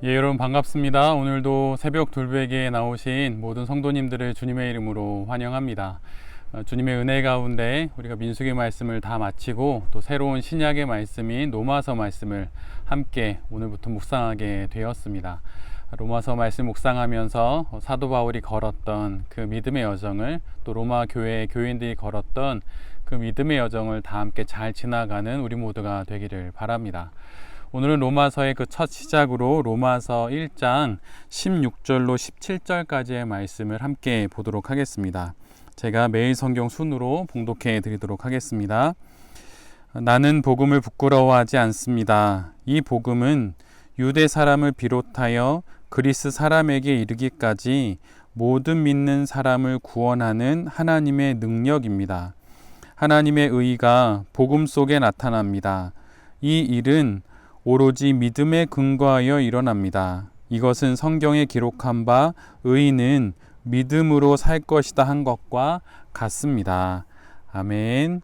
예, 여러분 반갑습니다. 오늘도 새벽 돌베개에 나오신 모든 성도님들을 주님의 이름으로 환영합니다. 주님의 은혜 가운데 우리가 민수기 말씀을 다 마치고 또 새로운 신약의 말씀인 로마서 말씀을 함께 오늘부터 묵상하게 되었습니다. 로마서 말씀 묵상하면서 사도 바울이 걸었던 그 믿음의 여정을, 또 로마 교회의 교인들이 걸었던 그 믿음의 여정을 다 함께 잘 지나가는 우리 모두가 되기를 바랍니다. 오늘은 로마서의 그 첫 시작으로 로마서 1장 16절로 17절까지의 말씀을 함께 보도록 하겠습니다. 제가 매일 성경 순으로 봉독해 드리도록 하겠습니다. 나는 복음을 부끄러워하지 않습니다. 이 복음은 유대 사람을 비롯하여 그리스 사람에게 이르기까지 모든 믿는 사람을 구원하는 하나님의 능력입니다. 하나님의 의가 복음 속에 나타납니다. 이 일은 오로지 믿음에 근거하여 일어납니다. 이것은 성경에 기록한 바 의인은 믿음으로 살 것이다 한 것과 같습니다. 아멘.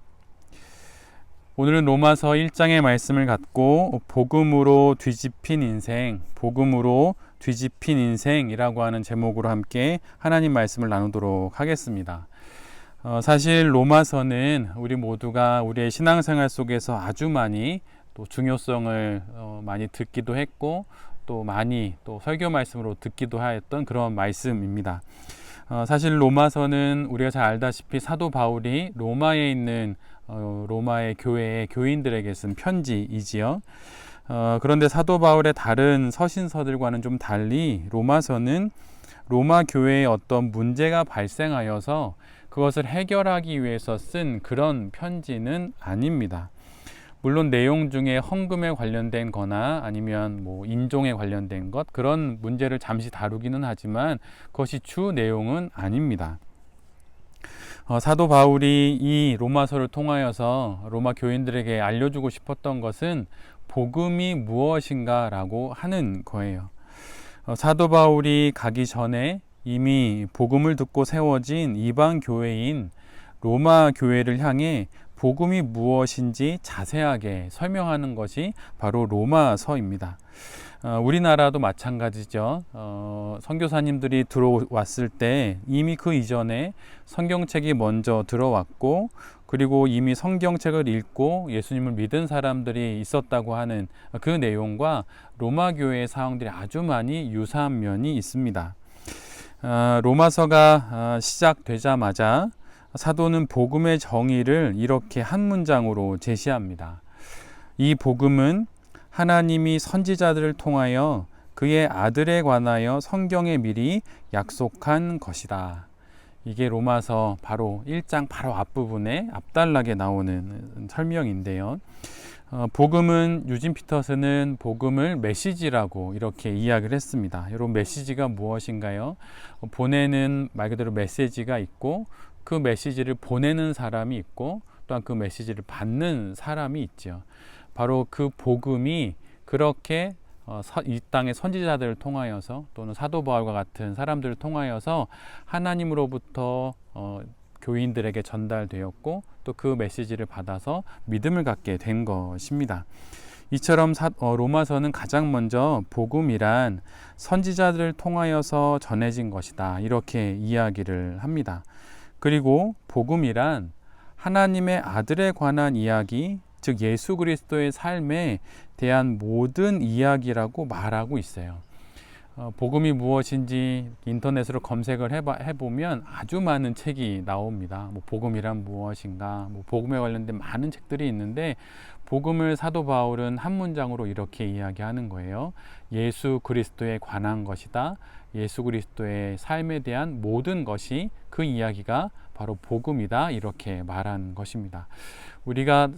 오늘은 로마서 1장의 말씀을 갖고 복음으로 뒤집힌 인생이라고 하는 제목으로 함께 하나님 말씀을 나누도록 하겠습니다. 사실 로마서는 우리 모두가 우리의 신앙생활 속에서 아주 많이 또 중요성을 많이 듣기도 했고, 또 많이 또 설교 말씀으로 듣기도 하였던 그런 말씀입니다. 사실 로마서는 우리가 잘 알다시피 사도 바울이 로마에 있는 로마의 교회의 교인들에게 쓴 편지이지요. 그런데 사도 바울의 다른 서신서들과는 좀 달리 로마서는 로마 교회에 어떤 문제가 발생하여서 그것을 해결하기 위해서 쓴 그런 편지는 아닙니다. 물론 내용 중에 헌금에 관련된 거나 아니면 인종에 관련된 것, 그런 문제를 잠시 다루기는 하지만 그것이 주 내용은 아닙니다. 사도 바울이 이 로마서를 통하여서 로마 교인들에게 알려주고 싶었던 것은 복음이 무엇인가 라고 하는 거예요. 사도 바울이 가기 전에 이미 복음을 듣고 세워진 이방 교회인 로마 교회를 향해 복음이 무엇인지 자세하게 설명하는 것이 바로 로마서입니다. 우리나라도 마찬가지죠. 선교사님들이 들어왔을 때 이미 그 이전에 성경책이 먼저 들어왔고, 그리고 이미 성경책을 읽고 예수님을 믿은 사람들이 있었다고 하는 그 내용과 로마 교회의 사항들이 아주 많이 유사한 면이 있습니다. 로마서가 시작되자마자 사도는 복음의 정의를 이렇게 한 문장으로 제시합니다. 이 복음은 하나님이 선지자들을 통하여 그의 아들에 관하여 성경에 미리 약속한 것이다. 이게 로마서 바로 1장 바로 앞부분에 앞달나게 나오는 설명인데요. 복음은 유진 피터스는 복음을 메시지라고 이렇게 이야기를 했습니다. 여러분, 메시지가 무엇인가요? 보내는 말 그대로 메시지가 있고, 그 메시지를 보내는 사람이 있고, 또한 그 메시지를 받는 사람이 있죠. 바로 그 복음이 그렇게 이 땅의 선지자들을 통하여서, 또는 사도 바울과 같은 사람들을 통하여서 하나님으로부터 교인들에게 전달되었고, 또 그 메시지를 받아서 믿음을 갖게 된 것입니다. 이처럼 로마서는 가장 먼저 복음이란 선지자들을 통하여서 전해진 것이다, 이렇게 이야기를 합니다. 그리고 복음이란 하나님의 아들에 관한 이야기, 즉 예수 그리스도의 삶에 대한 모든 이야기라고 말하고 있어요. 복음이 무엇인지 인터넷으로 검색을 해보면 아주 많은 책이 나옵니다. 복음이란 무엇인가, 복음에 관련된 많은 책들이 있는데, 복음을 사도 바울은 한 문장으로 이렇게 이야기하는 거예요. 예수 그리스도에 관한 것이다. 예수 그리스도의 삶에 대한 모든 것이, 그 이야기가 바로 복음이다, 이렇게 말한 것입니다. 우리가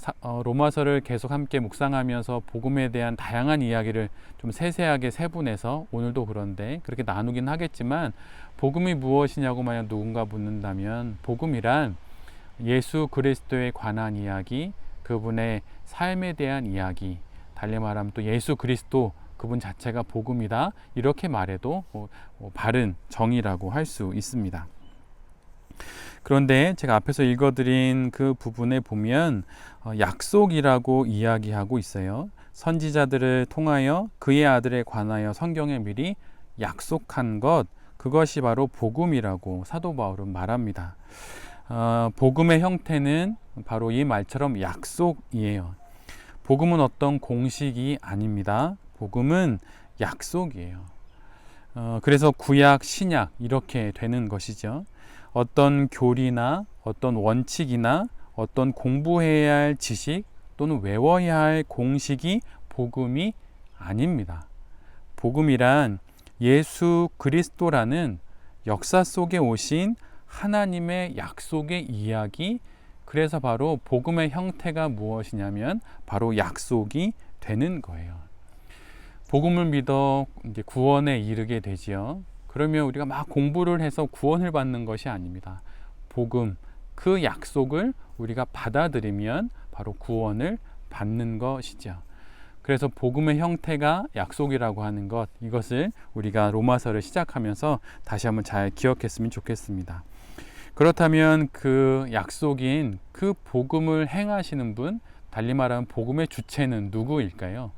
로마서를 계속 함께 묵상하면서 복음에 대한 다양한 이야기를 좀 세세하게 세분해서 오늘도 그런데 그렇게 나누긴 하겠지만, 복음이 무엇이냐고 만약 누군가 묻는다면 복음이란 예수 그리스도에 관한 이야기, 그분의 삶에 대한 이야기, 달리 말하면 또 예수 그리스도 그분 자체가 복음이다, 이렇게 말해도 바른 정의라고 할 수 있습니다. 그런데 제가 앞에서 읽어드린 그 부분에 보면 약속이라고 이야기하고 있어요. 선지자들을 통하여 그의 아들에 관하여 성경에 미리 약속한 것, 그것이 바로 복음이라고 사도 바울은 말합니다. 복음의 형태는 바로 이 말처럼 약속이에요. 복음은 어떤 공식이 아닙니다. 복음은 약속이에요. 그래서 구약, 신약 이렇게 되는 것이죠. 어떤 교리나 어떤 원칙이나 어떤 공부해야 할 지식 또는 외워야 할 공식이 복음이 아닙니다. 복음이란 예수 그리스도라는 역사 속에 오신 하나님의 약속의 이야기, 그래서 바로 복음의 형태가 무엇이냐면 바로 약속이 되는 거예요. 복음을 믿어 이제 구원에 이르게 되지요. 그러면 우리가 막 공부를 해서 구원을 받는 것이 아닙니다. 복음, 그 약속을 우리가 받아들이면 바로 구원을 받는 것이죠. 그래서 복음의 형태가 약속이라고 하는 것, 이것을 우리가 로마서를 시작하면서 다시 한번 잘 기억했으면 좋겠습니다. 그렇다면 그 약속인 그 복음을 행하시는 분, 달리 말하면 복음의 주체는 누구일까요?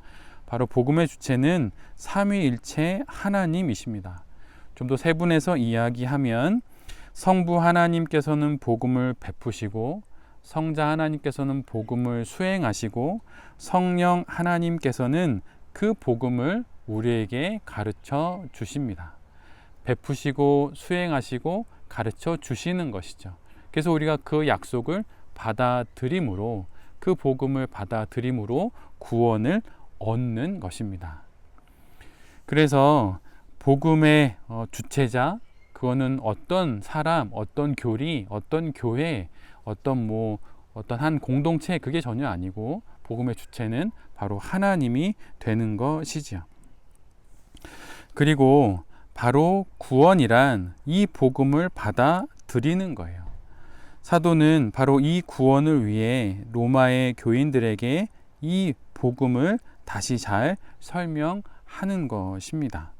바로 복음의 주체는 삼위일체 하나님이십니다. 좀 더 세분해서 이야기하면 성부 하나님께서는 복음을 베푸시고, 성자 하나님께서는 복음을 수행하시고, 성령 하나님께서는 그 복음을 우리에게 가르쳐 주십니다. 베푸시고 수행하시고 가르쳐 주시는 것이죠. 그래서 우리가 그 약속을 받아들임으로, 그 복음을 받아들임으로 구원을 얻는 것입니다. 그래서 복음의 주체자, 그거는 어떤 사람, 어떤 교리, 어떤 교회, 어떤 한 공동체, 그게 전혀 아니고 복음의 주체는 바로 하나님이 되는 것이지요. 그리고 바로 구원이란 이 복음을 받아들이는 거예요. 사도는 바로 이 구원을 위해 로마의 교인들에게 이 복음을 다시 잘 설명하는 것입니다.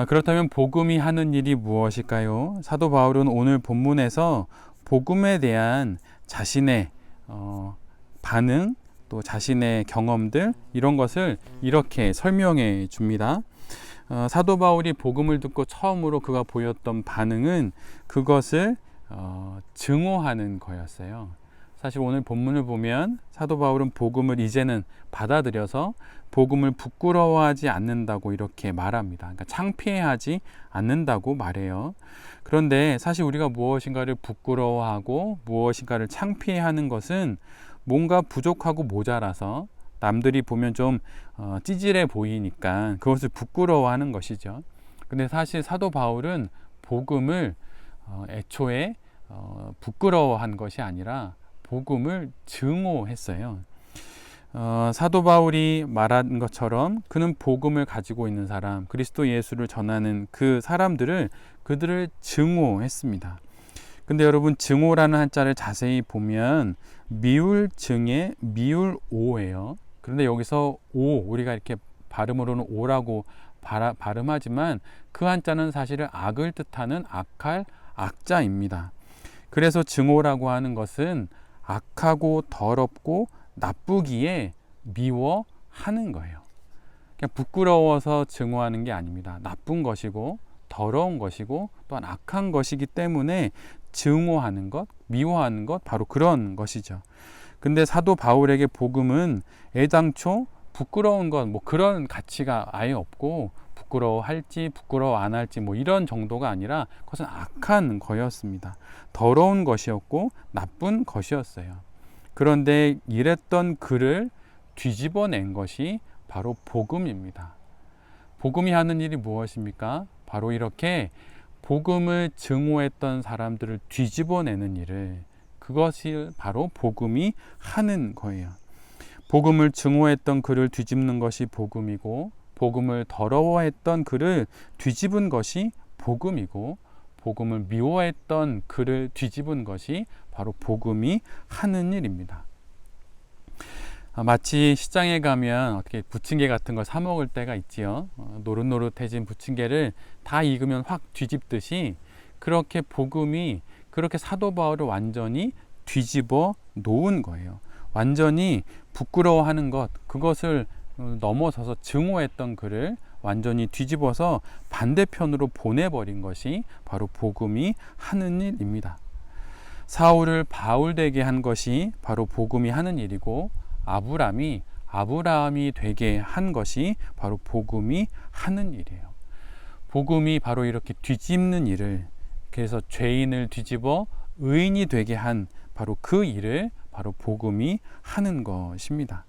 그렇다면 복음이 하는 일이 무엇일까요? 사도 바울은 오늘 본문에서 복음에 대한 자신의 반응, 또 자신의 경험들, 이런 것을 이렇게 설명해 줍니다. 사도 바울이 복음을 듣고 처음으로 그가 보였던 반응은 그것을 증오하는 거였어요. 사실 오늘 본문을 보면 사도 바울은 복음을 이제는 받아들여서 복음을 부끄러워하지 않는다고 이렇게 말합니다. 그러니까 창피해하지 않는다고 말해요. 그런데 사실 우리가 무엇인가를 부끄러워하고 무엇인가를 창피해하는 것은 뭔가 부족하고 모자라서 남들이 보면 좀 찌질해 보이니까 그것을 부끄러워하는 것이죠. 근데 사실 사도 바울은 복음을 애초에 부끄러워한 것이 아니라 복음을 증오했어요. 사도 바울이 말한 것처럼 그는 복음을 가지고 있는 사람, 그리스도 예수를 전하는 그 사람들을, 그들을 증오했습니다. 근데 여러분, 증오라는 한자를 자세히 보면 미울 증에 미울 오예요. 그런데 여기서 오, 우리가 이렇게 발음으로는 오라고 발음하지만 그 한자는 사실은 악을 뜻하는 악할 악자입니다. 그래서 증오라고 하는 것은 악하고 더럽고 나쁘기에 미워하는 거예요. 그냥 부끄러워서 증오하는 게 아닙니다. 나쁜 것이고 더러운 것이고 또한 악한 것이기 때문에 증오하는 것, 미워하는 것, 바로 그런 것이죠. 근데 사도 바울에게 복음은 애당초 부끄러운 것, 그런 가치가 아예 없고, 부끄러워할지 부끄러워 안 할지 이런 정도가 아니라 그것은 악한 거였습니다. 더러운 것이었고 나쁜 것이었어요. 그런데 이랬던 그를 뒤집어낸 것이 바로 복음입니다. 복음이 하는 일이 무엇입니까? 바로 이렇게 복음을 증오했던 사람들을 뒤집어내는 일을, 그것이 바로 복음이 하는 거예요. 복음을 증오했던 그를 뒤집는 것이 복음이고, 복음을 더러워했던 그를 뒤집은 것이 복음이고, 복음을 미워했던 그를 뒤집은 것이 바로 복음이 하는 일입니다. 마치 시장에 가면 어떻게 부침개 같은 걸 사 먹을 때가 있지요. 노릇노릇해진 부침개를 다 익으면 확 뒤집듯이, 그렇게 복음이 그렇게 사도 바울을 완전히 뒤집어 놓은 거예요. 완전히 부끄러워하는 것, 그것을 넘어서서 증오했던 그를 완전히 뒤집어서 반대편으로 보내버린 것이 바로 복음이 하는 일입니다. 사울을 바울 되게 한 것이 바로 복음이 하는 일이고, 아브라함이 되게 한 것이 바로 복음이 하는 일이에요. 복음이 바로 이렇게 뒤집는 일을, 그래서 죄인을 뒤집어 의인이 되게 한 바로 그 일을 바로 복음이 하는 것입니다.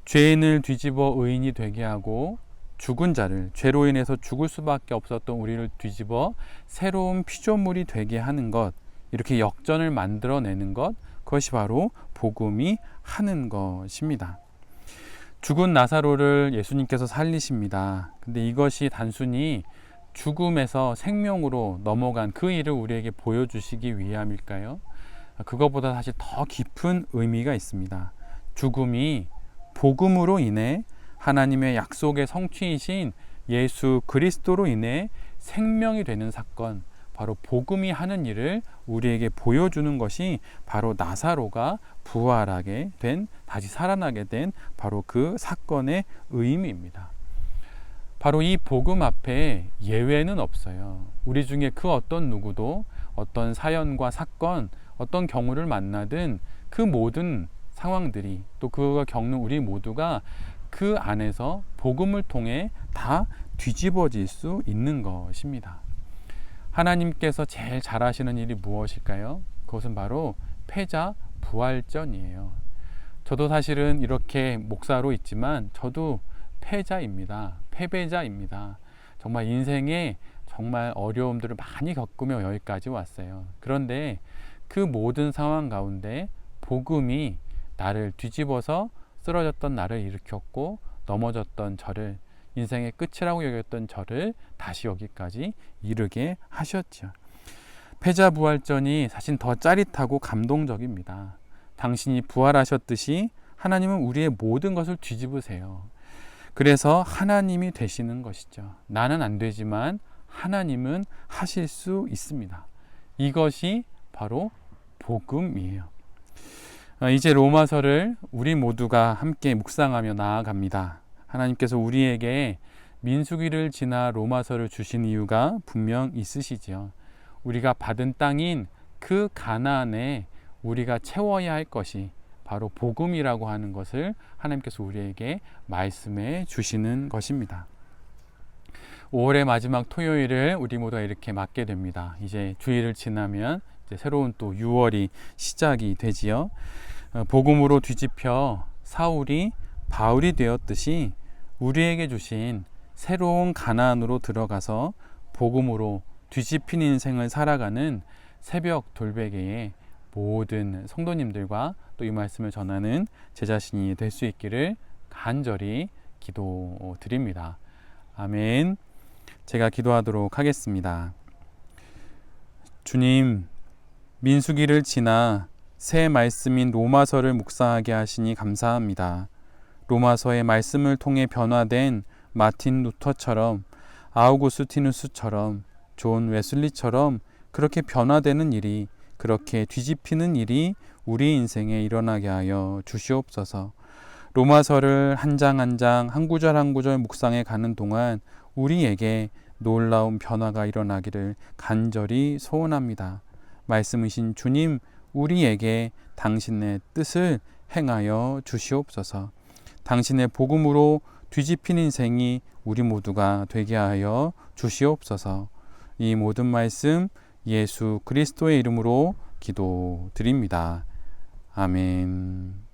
죄인을 뒤집어 의인이 되게 하고, 죽은 자를, 죄로 인해서 죽을 수밖에 없었던 우리를 뒤집어 새로운 피조물이 되게 하는 것, 이렇게 역전을 만들어내는 것, 그것이 바로 복음이 하는 것입니다. 죽은 나사로를 예수님께서 살리십니다. 근데 이것이 단순히 죽음에서 생명으로 넘어간 그 일을 우리에게 보여주시기 위함일까요? 그것보다 사실 더 깊은 의미가 있습니다. 죽음이 복음으로 인해 하나님의 약속의 성취이신 예수 그리스도로 인해 생명이 되는 사건, 바로 복음이 하는 일을 우리에게 보여주는 것이 바로 나사로가 부활하게 된, 다시 살아나게 된 바로 그 사건의 의미입니다. 바로 이 복음 앞에 예외는 없어요. 우리 중에 그 어떤 누구도 어떤 사연과 사건, 어떤 경우를 만나든 그 모든 상황들이, 또 그가 겪는 우리 모두가 그 안에서 복음을 통해 다 뒤집어질 수 있는 것입니다. 하나님께서 제일 잘하시는 일이 무엇일까요? 그것은 바로 패자 부활전이에요. 저도 사실은 이렇게 목사로 있지만 저도 패배자입니다. 정말 인생에 정말 어려움들을 많이 겪으며 여기까지 왔어요. 그런데 그 모든 상황 가운데 복음이 나를 뒤집어서 쓰러졌던 나를 일으켰고, 넘어졌던 저를, 인생의 끝이라고 여겼던 저를 다시 여기까지 이르게 하셨죠. 패자부활전이 사실 더 짜릿하고 감동적입니다. 당신이 부활하셨듯이 하나님은 우리의 모든 것을 뒤집으세요. 그래서 하나님이 되시는 것이죠. 나는 안 되지만 하나님은 하실 수 있습니다. 이것이 바로 복음이에요. 이제 로마서를 우리 모두가 함께 묵상하며 나아갑니다. 하나님께서 우리에게 민수기를 지나 로마서를 주신 이유가 분명 있으시지요. 우리가 받은 땅인 그 가나안에 우리가 채워야 할 것이 바로 복음이라고 하는 것을 하나님께서 우리에게 말씀해 주시는 것입니다. 5월의 마지막 토요일을 우리 모두가 이렇게 맞게 됩니다. 이제 주일을 지나면 이제 새로운 또 6월이 시작이 되지요. 복음으로 뒤집혀 사울이 바울이 되었듯이 우리에게 주신 새로운 가나안으로 들어가서 복음으로 뒤집힌 인생을 살아가는 새벽 돌베개의 모든 성도님들과 또 이 말씀을 전하는 제 자신이 될 수 있기를 간절히 기도드립니다. 아멘. 제가 기도하도록 하겠습니다. 주님, 민수기를 지나 새 말씀인 로마서를 묵상하게 하시니 감사합니다. 로마서의 말씀을 통해 변화된 마틴 루터처럼, 아우구스티누스처럼, 존 웨슬리처럼 그렇게 변화되는 일이, 그렇게 뒤집히는 일이 우리 인생에 일어나게 하여 주시옵소서. 로마서를 한 장 한 장, 한 구절 한 구절 묵상해 가는 동안 우리에게 놀라운 변화가 일어나기를 간절히 소원합니다. 말씀이신 주님, 우리에게 당신의 뜻을 행하여 주시옵소서. 당신의 복음으로 뒤집힌 인생이 우리 모두가 되게 하여 주시옵소서. 이 모든 말씀 예수 그리스도의 이름으로 기도드립니다. 아멘.